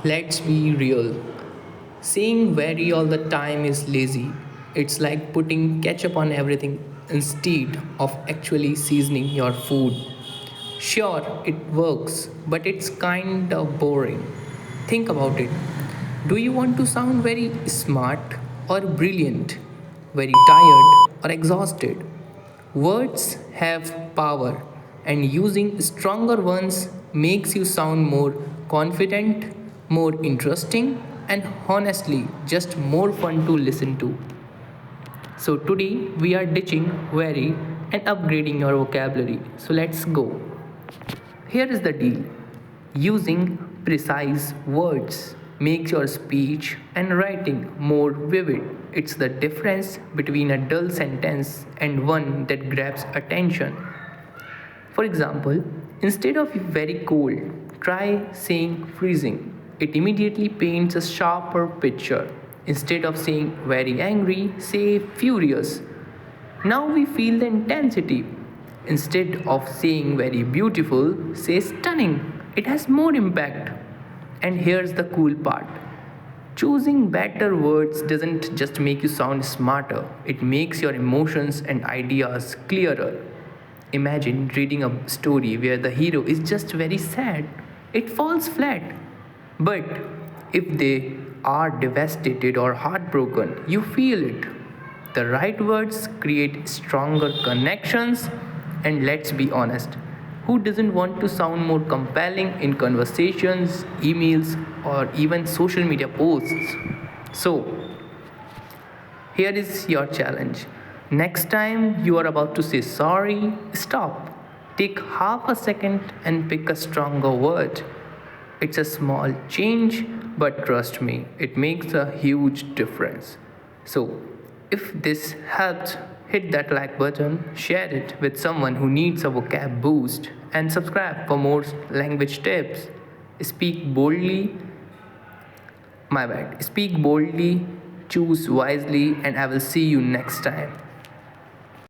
Let's be real. Saying very all the time is lazy. It's like putting ketchup on everything instead of actually seasoning your food. Sure, it works, but it's kind of boring. Think about it. Do you want to sound very smart or brilliant? Very tired or exhausted? Words have power, and using stronger ones makes you sound more confident, more interesting, and honestly, just more fun to listen to. So, today we are ditching very and upgrading your vocabulary. So, let's go. Here is the deal: using precise words makes your speech and writing more vivid. It's the difference between a dull sentence and one that grabs attention. For example, instead of very cold, try saying freezing. It immediately paints a sharper picture. Instead of saying very angry, say furious. Now we feel the intensity. Instead of saying very beautiful, say stunning. It has more impact. And here's the cool part: choosing better words doesn't just make you sound smarter, it makes your emotions and ideas clearer. Imagine reading a story where the hero is just very sad. It falls flat. But if they are devastated or heartbroken, you feel it. The right words create stronger connections, and let's be honest, who doesn't want to sound more compelling in conversations, emails, or even social media posts? So, here is your challenge. Next time you are about to say sorry, stop. Take half a second and pick a stronger word. It's a small change, but trust me, it makes a huge difference. So, if this helped, hit that like button, share it with someone who needs a vocab boost, and subscribe for more language tips. Speak boldly, my bad. Speak boldly, choose wisely, and I will see you next time.